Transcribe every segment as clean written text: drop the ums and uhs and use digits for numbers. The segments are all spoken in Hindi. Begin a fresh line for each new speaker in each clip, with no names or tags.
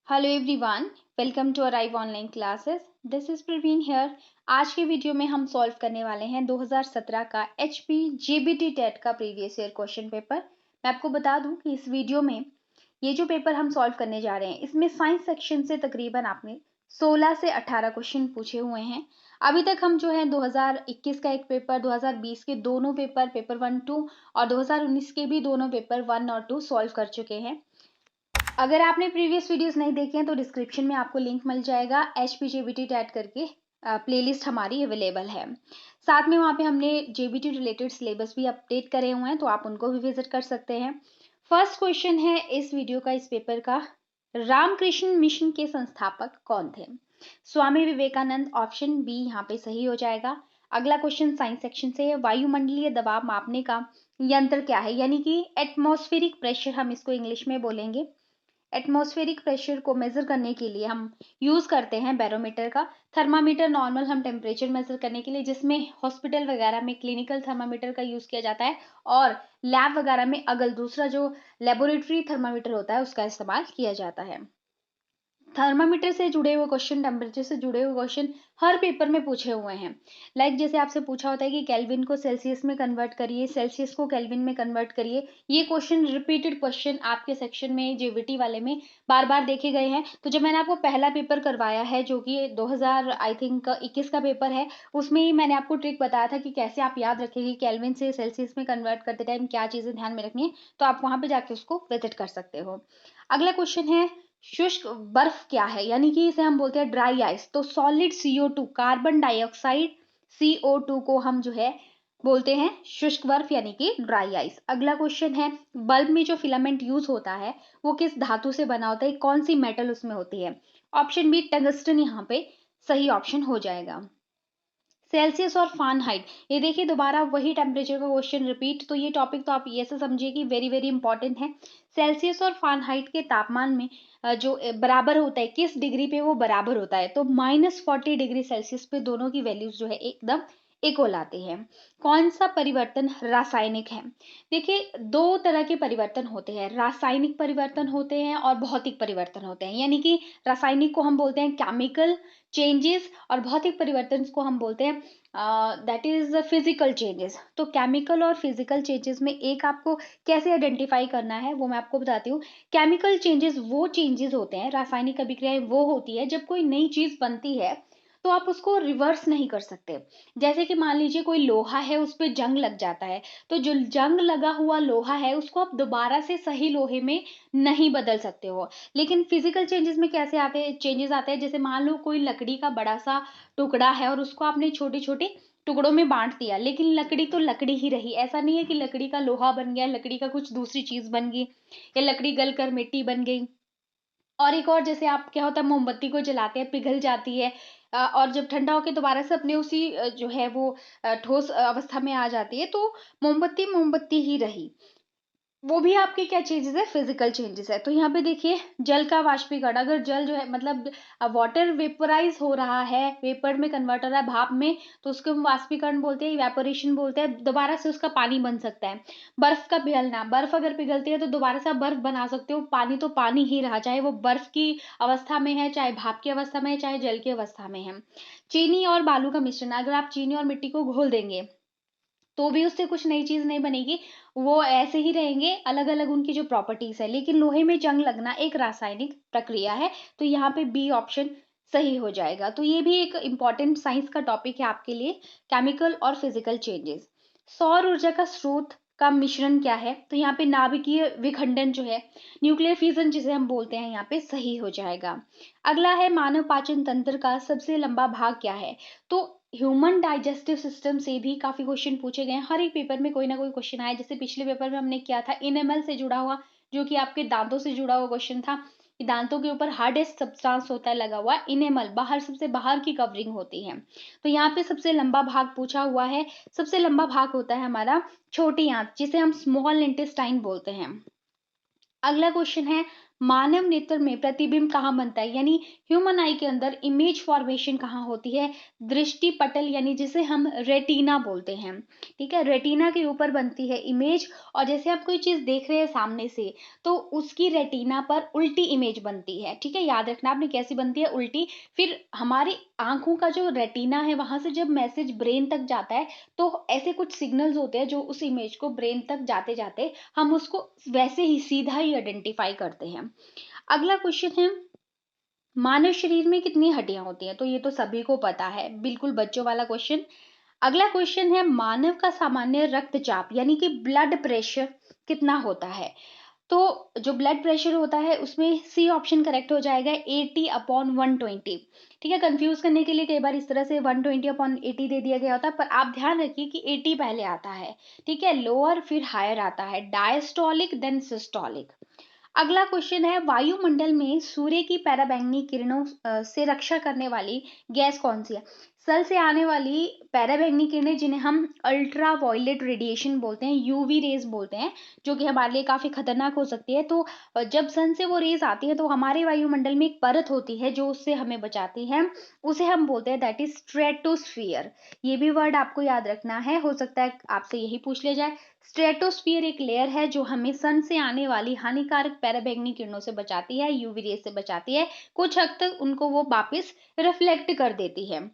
Hello everyone, welcome to arrive online classes. This is Praveen here. आज के वीडियो में हम सॉल्व करने वाले हैं 2017 का एचपी जीबीटी टेट का प्रीवियस ईयर क्वेश्चन पेपर। मैं आपको बता दूं कि इस वीडियो में ये जो पेपर हम सॉल्व करने जा रहे हैं इसमें साइंस सेक्शन से तकरीबन आपने 16 से 18 क्वेश्चन पूछे हुए हैं। अभी तक हम जो है 2021 का एक पेपर, 2020 के दोनों पेपर 1, 2 और 2019 के भी दोनों पेपर 1 और 2 सॉल्व कर चुके हैं। अगर आपने प्रीवियस वीडियोस नहीं देखे हैं तो डिस्क्रिप्शन में आपको लिंक मिल जाएगा। HPJBT टैट करके प्लेलिस्ट हमारी अवेलेबल है। साथ में वहाँ पे हमने JBT रिलेटेड सिलेबस भी अपडेट करे हुए हैं, तो आप उनको भी विजिट कर सकते हैं। फर्स्ट क्वेश्चन है इस वीडियो का, इस पेपर का, रामकृष्ण मिशन के संस्थापक कौन थे? स्वामी विवेकानंद। ऑप्शन बी यहाँ पे सही हो जाएगा। अगला क्वेश्चन साइंस सेक्शन से है, वायुमंडलीय दबाव मापने का यंत्र क्या है? यानी कि एटमॉस्फेरिक प्रेशर हम इसको इंग्लिश में बोलेंगे। एटमॉस्फेरिक प्रेशर को मेजर करने के लिए हम यूज करते हैं बैरोमीटर का। थर्मामीटर नॉर्मल हम टेम्परेचर मेजर करने के लिए, जिसमें हॉस्पिटल वगैरह में क्लिनिकल थर्मामीटर का यूज किया जाता है, और लैब वगैरह में अगर दूसरा जो लेबोरेटरी थर्मामीटर होता है उसका इस्तेमाल किया जाता है। थर्मामीटर से जुड़े हुए क्वेश्चन, टेम्परेचर से जुड़े हुए क्वेश्चन हर पेपर में पूछे हुए हैं। लाइक जैसे आपसे पूछा होता है कि केल्विन को सेल्सियस में कन्वर्ट करिए, सेल्सियस को केल्विन में कन्वर्ट करिए। ये क्वेश्चन रिपीटेड क्वेश्चन आपके सेक्शन में जेवीटी वाले में बार बार देखे गए हैं। तो जब मैंने आपको पहला पेपर करवाया है जो कि 2000 आई थिंक 21 का पेपर है, उसमें ही मैंने आपको ट्रिक बताया था कि कैसे आप याद रखेंगे केल्विन से सेल्सियस में कन्वर्ट करते टाइम क्या चीजें ध्यान में रखनी है। तो आप वहां पे जाके उसको विजिट कर सकते हो। अगला क्वेश्चन है, शुष्क बर्फ क्या है? यानी कि इसे हम बोलते हैं ड्राई आइस। तो solid CO2, carbon dioxide CO2 को हम जो है बोलते हैं शुष्क बर्फ यानी कि ड्राई आइस। अगला क्वेश्चन है, बल्ब में जो फिलामेंट यूज होता है वो किस धातु से बना होता है? कौन सी मेटल उसमें होती है? ऑप्शन बी टंगस्टन यहाँ पे सही ऑप्शन हो जाएगा। सेल्सियस और फारेनहाइट, ये देखिए दोबारा वही टेम्परेचर का क्वेश्चन रिपीट। तो ये टॉपिक तो आप ये से समझिए कि वेरी वेरी इंपॉर्टेंट है। सेल्सियस और फारेनहाइट के तापमान में जो बराबर होता है, किस डिग्री पे वो बराबर होता है? तो -40 डिग्री सेल्सियस पे दोनों की वैल्यूज जो है एकदम इक्वल आती है। कौन सा परिवर्तन रासायनिक है? देखिए दो तरह के परिवर्तन होते हैं, रासायनिक परिवर्तन होते हैं और भौतिक परिवर्तन होते हैं। यानी कि रासायनिक को हम बोलते हैं केमिकल चेंजेस और भौतिक परिवर्तन को हम बोलते हैं दैट इज फिजिकल चेंजेस। तो केमिकल और फिजिकल चेंजेस में एक आपको कैसे आइडेंटिफाई करना है वो मैं आपको बताती हूँ। केमिकल चेंजेस वो चेंजेस होते हैं, रासायनिक अभिक्रियाएं वो होती है जब कोई नई चीज बनती है तो आप उसको रिवर्स नहीं कर सकते। जैसे कि मान लीजिए कोई लोहा है, उस पर जंग लग जाता है, तो जो जंग लगा हुआ लोहा है उसको आप दोबारा से सही लोहे में नहीं बदल सकते हो। लेकिन फिजिकल चेंजेस में कैसे आते हैं? चेंजेस आते हैं जैसे मान लो कोई लकड़ी का बड़ा सा टुकड़ा है और उसको आपने छोटे छोटे टुकड़ों में बांट दिया, लेकिन लकड़ी तो लकड़ी ही रही। ऐसा नहीं है कि लकड़ी का लोहा बन गया, लकड़ी का कुछ दूसरी चीज बन गई, या लकड़ी गल कर मिट्टी बन गई। और एक और, जैसे आप क्या होता है, मोमबत्ती को जलाते हैं, पिघल जाती है, और जब ठंडा होके दोबारा से अपने उसी जो है वो ठोस अवस्था में आ जाती है, तो मोमबत्ती मोमबत्ती ही रही। वो भी आपके क्या चेंजेस है? फिजिकल चेंजेस है। तो यहाँ पे देखिए जल का वाष्पीकरण, अगर जल जो है मतलब वाटर वेपराइज हो रहा है, वेपर में कन्वर्ट हो रहा है भाप में, तो उसको हम वाष्पीकरण बोलते हैं, इवेपोरेशन बोलते हैं। दोबारा से उसका पानी बन सकता है। बर्फ का पिघलना, बर्फ अगर पिघलती है तो दोबारा से आप बर्फ बना सकते हो। पानी तो पानी ही रहा, चाहे वो बर्फ की अवस्था में है, चाहे भाप की अवस्था में है, चाहे जल की अवस्था में है। चीनी और बालू का मिश्रण, अगर आप चीनी और मिट्टी को घोल देंगे तो भी उससे कुछ नई चीज नहीं बनेगी, वो ऐसे ही रहेंगे, अलग अलग उनकी जो प्रॉपर्टीज है। लेकिन लोहे में जंग लगना एक रासायनिक प्रक्रिया है, तो यहाँ पे बी ऑप्शन सही हो जाएगा। तो ये भी एक इंपॉर्टेंट साइंस का टॉपिक है आपके लिए, केमिकल और फिजिकल चेंजेस। सौर ऊर्जा का स्रोत का मिश्रण क्या है? तो यहाँ पे नाभिकीय विखंडन जो है, न्यूक्लियर फिजन जिसे हम बोलते हैं, यहाँ पे सही हो जाएगा। अगला है, मानव पाचन तंत्र का सबसे लंबा भाग क्या है? तो ह्यूमन डाइजेस्टिव सिस्टम से भी काफी क्वेश्चन पूछे गए हैं, हर एक पेपर में कोई ना कोई क्वेश्चन आया। जैसे पिछले पेपर में हमने किया था इनेमल से जुड़ा हुआ, जो कि आपके दांतों से जुड़ा हुआ क्वेश्चन था कि दांतों के ऊपर हार्डेस्ट सब्सटेंस होता है लगा हुआ, इनेमल, बाहर सबसे बाहर की कवरिंग होती है। तो यहाँ पे सबसे लंबा भाग पूछा हुआ है। सबसे लंबा भाग होता है हमारा छोटी आंत, जिसे हम स्मॉल इंटेस्टाइन बोलते हैं। अगला क्वेश्चन है, मानव नेत्र में प्रतिबिंब कहाँ बनता है, यानी ह्यूमन आई के अंदर इमेज फॉर्मेशन कहाँ होती है, दृष्टि पटल यानी जिसे हम रेटिना बोलते हैं, ठीक है, रेटिना के ऊपर बनती है इमेज। और जैसे आप कोई चीज देख रहे हैं सामने से, तो उसकी रेटिना पर उल्टी इमेज बनती है, ठीक है, याद रखना आपने कैसी बनती है, उल्टी। फिर हमारी आंखों का जो रेटिना है वहां से जब मैसेज ब्रेन तक जाता है, तो ऐसे कुछ सिग्नल्स होते हैं जो उस इमेज को ब्रेन तक जाते जाते हम उसको वैसे ही सीधा ही आइडेंटिफाई करते हैं। अगला क्वेश्चन है, मानव शरीर में कितनी हड्डियां होती हैं, तो ये तो सभी को पता है, बिल्कुल बच्चों वाला क्वेश्चन। अगला क्वेश्चन है, मानव का सामान्य रक्तचाप यानी कि ब्लड प्रेशर कितना होता है, तो जो ब्लड प्रेशर होता है उसमें सी ऑप्शन करेक्ट हो जाएगा, 80/120। ठीक है, कंफ्यूज करने के लिए कई बार इस तरह से 120/80 दे दिया गया होता है, पर आप ध्यान रखिए कि 80 पहले आता है, ठीक है, लोअर फिर हायर आता है, डायस्टोलिक देन सिस्टोलिक। अगला क्वेश्चन है, वायुमंडल में सूर्य की पराबैंगनी किरणों से रक्षा करने वाली गैस कौन सी है। सल से आने वाली पराबैंगनी किरणें जिन्हें हम अल्ट्रा वायलेट रेडिएशन बोलते हैं, यूवी रेज बोलते हैं, जो कि हमारे लिए काफी खतरनाक हो सकती है। तो जब सन से वो रेज आती है तो हमारे वायुमंडल में एक परत होती है जो उससे हमें बचाती है, उसे हम बोलते हैं दैट इज स्ट्रेटोस्फियर। ये भी वर्ड आपको याद रखना है, हो सकता है आपसे यही पूछ लिया जाए। स्ट्रेटोस्फियर एक लेयर है जो हमें सन से आने वाली हानिकारक पराबैंगनी किरणों से बचाती है, यूवी रेज से बचाती है, कुछ हद तक उनको वो वापस रिफ्लेक्ट कर देती है।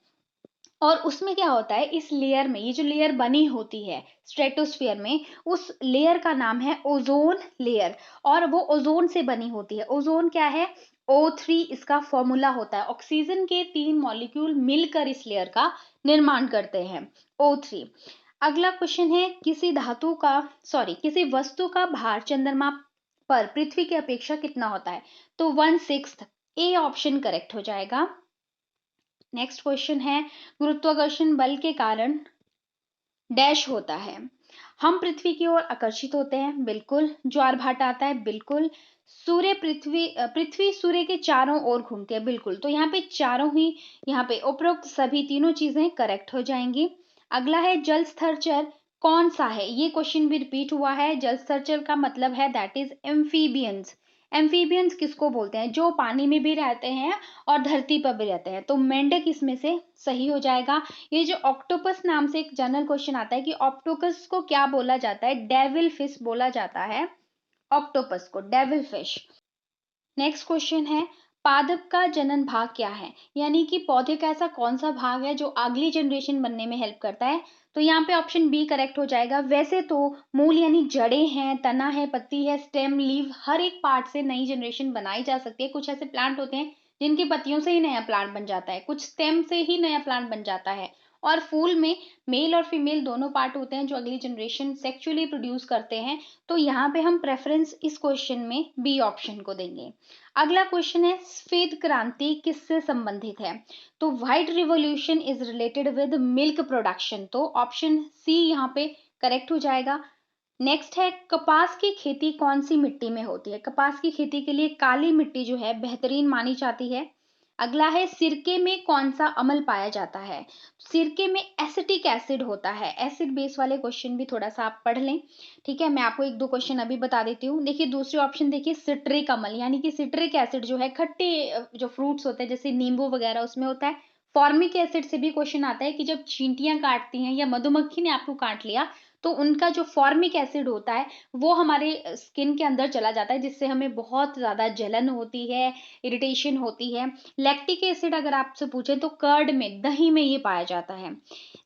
और उसमें क्या होता है, इस लेयर में ये जो लेयर बनी होती है स्ट्रेटोस्फियर में, उस लेयर का नाम है ओजोन लेयर, और वो ओजोन से बनी होती है। ओजोन क्या है, O3 इसका फॉर्मूला होता है, ऑक्सीजन के 3 मॉलिक्यूल मिलकर इस लेयर का निर्माण करते हैं, O3। अगला क्वेश्चन है, किसी वस्तु का भार चंद्रमा पर पृथ्वी की अपेक्षा कितना होता है, तो 1/6। ए ऑप्शन करेक्ट हो जाएगा। नेक्स्ट क्वेश्चन है, गुरुत्वाकर्षण बल के कारण डैश होता है, हम पृथ्वी की ओर आकर्षित होते हैं, बिल्कुल। ज्वार भाटा आता है, बिल्कुल। पृथ्वी सूर्य के चारों ओर घूमती है, बिल्कुल। तो यहाँ पे चारों ही, यहाँ पे उपरोक्त सभी तीनों चीजें करेक्ट हो जाएंगी। अगला है, जल स्थलचर कौन सा है, ये क्वेश्चन भी रिपीट हुआ है। जल स्थलचर का मतलब है दैट इज एम्फीबियंस। एम्फीबियंस किसको बोलते हैं, जो पानी में भी रहते हैं और धरती पर भी रहते हैं, तो मेंढक इसमें से सही हो जाएगा। ये जो ऑक्टोपस नाम से एक जनरल क्वेश्चन आता है कि ऑक्टोपस को क्या बोला जाता है, डेविल फिश बोला जाता है, ऑक्टोपस को डेविल फिश। नेक्स्ट क्वेश्चन है, पादप का जनन भाग क्या है, यानी कि पौधे का ऐसा कौन सा भाग है जो अगली जनरेशन बनने में हेल्प करता है, तो यहाँ पे ऑप्शन बी करेक्ट हो जाएगा। वैसे तो मूल यानी जड़ें हैं, तना है, पत्ती है, स्टेम, लीव, हर एक पार्ट से नई जनरेशन बनाई जा सकती है। कुछ ऐसे प्लांट होते हैं जिनकी पत्तियों से ही नया प्लांट बन जाता है, कुछ स्टेम से ही नया प्लांट बन जाता है, और फूल में मेल और फीमेल दोनों पार्ट होते हैं जो अगली जनरेशन सेक्सुअली प्रोड्यूस करते हैं। तो यहाँ पे हम प्रेफरेंस इस क्वेश्चन में बी ऑप्शन को देंगे। अगला क्वेश्चन है, श्वेत क्रांति किससे संबंधित है, तो white revolution is related with milk production, तो ऑप्शन सी यहाँ पे करेक्ट हो जाएगा। नेक्स्ट है, कपास की खेती कौन सी मिट्टी में होती है, कपास की खेती के लिए काली मिट्टी जो है बेहतरीन मानी जाती है। अगला है, सिरके में कौन सा अम्ल पाया जाता है, सिरके में एसिटिक एसिड होता है। एसिड बेस वाले क्वेश्चन भी थोड़ा सा आप पढ़ लें, ठीक है, मैं आपको एक दो क्वेश्चन अभी बता देती हूँ। देखिए दूसरी ऑप्शन देखिए, सिट्रिक अम्ल, यानी कि सिट्रिक एसिड जो है खट्टे जो फ्रूट्स होते हैं जैसे नींबू वगैरह उसमें होता है। फॉर्मिक एसिड से भी क्वेश्चन आता है कि जब चींटियां काटती हैं या मधुमक्खी ने आपको काट लिया, तो उनका जो फॉर्मिक एसिड होता है वो हमारे स्किन के अंदर चला जाता है, जिससे हमें बहुत ज्यादा जलन होती है, इरिटेशन होती है। लैक्टिक एसिड अगर आपसे पूछे तो कर्ड में, दही में ये पाया जाता है।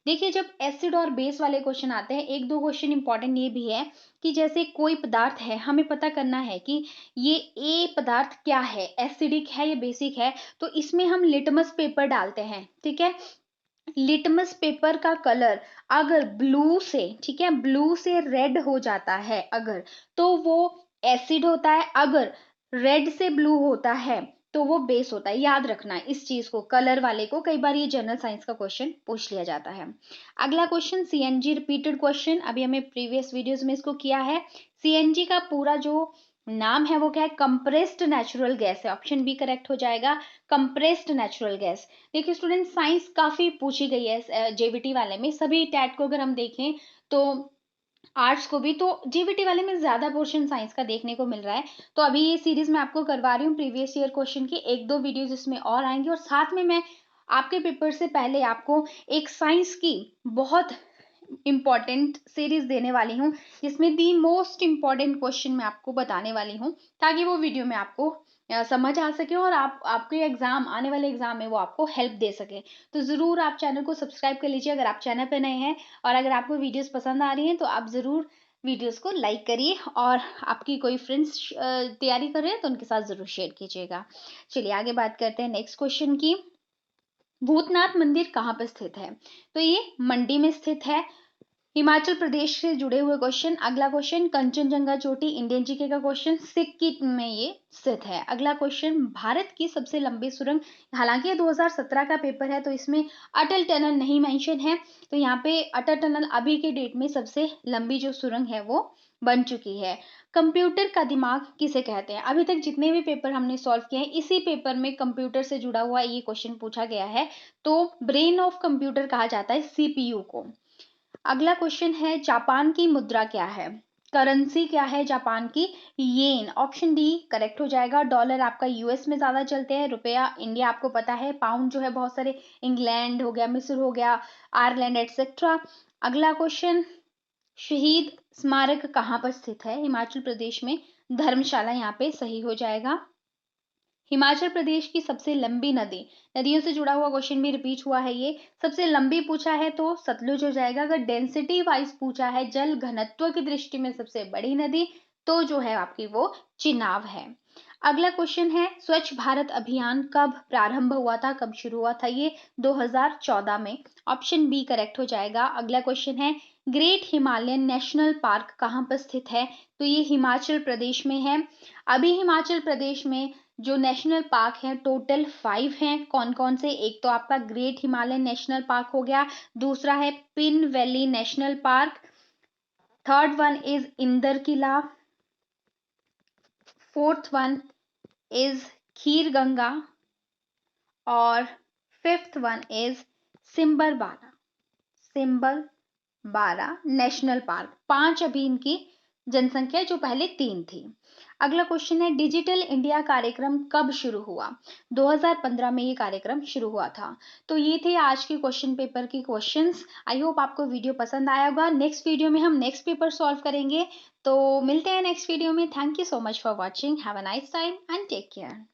देखिए जब एसिड और बेस वाले क्वेश्चन आते हैं, एक दो क्वेश्चन इंपॉर्टेंट ये भी है कि जैसे कोई पदार्थ है, हमें पता करना है कि ये ए पदार्थ क्या है, एसिडिक है या बेसिक है, तो इसमें हम लिटमस पेपर डालते हैं, ठीक है। लिटमस पेपर का कलर अगर ब्लू से, ठीक है, ब्लू से रेड हो जाता है अगर, तो वो एसिड होता है, अगर रेड से ब्लू होता है तो वो बेस होता है। याद रखना इस चीज को, कलर वाले को, कई बार ये जनरल साइंस का क्वेश्चन पूछ लिया जाता है। अगला क्वेश्चन, सीएनजी रिपीटेड क्वेश्चन, अभी हमें प्रीवियस वीडियोस में इसको किया है। सीएनजी का पूरा जो नाम है वो क्या है, कंप्रेस्ड नेचुरल गैस है, ऑप्शन बी करेक्ट हो जाएगा, कंप्रेस्ड नेचुरल गैस। देखिए स्टूडेंट, साइंस काफी पूछी गई है जेबीटी वाले में, सभी टैट को अगर हम देखें तो आर्ट्स को भी। तो जीबीटी वाले में ज्यादा पोर्शन साइंस का देखने को मिल रहा है। तो अभी ये सीरीज मैं आपको करवा रही हूँ प्रीवियस ईयर क्वेश्चन की, एक दो वीडियोज इसमें और आएंगे, और साथ में मैं आपके पेपर से पहले आपको एक साइंस की बहुत इंपॉर्टेंट सीरीज देने वाली हूँ, जिसमें दी मोस्ट इंपॉर्टेंट क्वेश्चन मैं आपको बताने वाली हूँ, ताकि वो वीडियो में आपको समझ आ सके और आपके एग्जाम, आने वाले एग्जाम में वो आपको हेल्प दे सके। तो जरूर आप चैनल को सब्सक्राइब कर लीजिए अगर आप चैनल पे नए हैं, और अगर आपको वीडियोस पसंद आ रही हैं तो आप जरूर वीडियोस को लाइक करिए, और आपकी कोई फ्रेंड्स तैयारी कर रहे हैं तो उनके साथ जरूर शेयर कीजिएगा। चलिए आगे बात करते हैं नेक्स्ट क्वेश्चन की। भूतनाथ मंदिर कहाँ पर स्थित है? तो ये मंडी में स्थित है, हिमाचल प्रदेश से जुड़े हुए क्वेश्चन। अगला क्वेश्चन, कंचनजंगा चोटी इंडियन जीके का क्वेश्चन, सिक्किम में ये स्थित है। अगला क्वेश्चन, भारत की सबसे लंबी सुरंग, हालांकि ये 2017 का पेपर है तो इसमें अटल टनल नहीं मेंशन है, तो यहाँ पे अटल टनल अभी के डेट में सबसे लंबी जो सुरंग है वो बन चुकी है। कंप्यूटर का दिमाग किसे कहते हैं? अभी तक जितने भी पेपर हमने सॉल्व किए हैं, इसी पेपर में कंप्यूटर से जुड़ा हुआ ये क्वेश्चन पूछा गया है, तो ब्रेन ऑफ कंप्यूटर कहा जाता है सीपीयू को। अगला क्वेश्चन है, जापान की मुद्रा क्या है? करेंसी क्या है जापान की? येन। ऑप्शन डी करेक्ट हो जाएगा। डॉलर आपका यूएस में ज्यादा चलते हैं, रुपया इंडिया आपको पता है, पाउंड जो है बहुत सारे, इंग्लैंड हो गया, मिस्र हो गया, आयरलैंड एटसेट्रा। अगला क्वेश्चन, शहीद स्मारक कहाँ पर स्थित है? हिमाचल प्रदेश में, धर्मशाला यहाँ पे सही हो जाएगा। हिमाचल प्रदेश की सबसे लंबी नदी, नदियों से जुड़ा हुआ क्वेश्चन भी रिपीट हुआ है ये। सबसे लंबी पूछा है तो सतलुज हो जाएगा। अगर डेंसिटी वाइज पूछा है, जल घनत्व की दृष्टि में सबसे बड़ी नदी, तो जो है आपकी वो चिनाब है। अगला क्वेश्चन है, स्वच्छ भारत अभियान कब प्रारंभ हुआ था, कब शुरू हुआ था? ये 2014 में। ऑप्शन बी करेक्ट हो जाएगा। अगला क्वेश्चन है, ग्रेट हिमालयन नेशनल पार्क कहाँ पर स्थित है? तो ये हिमाचल प्रदेश में है। अभी हिमाचल प्रदेश में जो नेशनल पार्क है टोटल 5 हैं। कौन कौन से? एक तो आपका ग्रेट हिमालयन नेशनल पार्क हो गया, दूसरा है Pin Valley national park, third one is Inder Kila, fourth one is Khir Ganga, और fifth one is Simbar Bala, Simbal Bara national park. 5 अभी इनकी जनसंख्या, जो पहले 3 थी। अगला क्वेश्चन है, डिजिटल इंडिया कार्यक्रम कब शुरू हुआ? 2015 में ये कार्यक्रम शुरू हुआ था। तो ये थे आज के क्वेश्चन पेपर के क्वेश्चंस। आई होप आपको वीडियो पसंद आया होगा। नेक्स्ट वीडियो में हम नेक्स्ट पेपर सॉल्व करेंगे, तो मिलते हैं नेक्स्ट वीडियो में। Thank you so much for watching. Have a nice time and take care.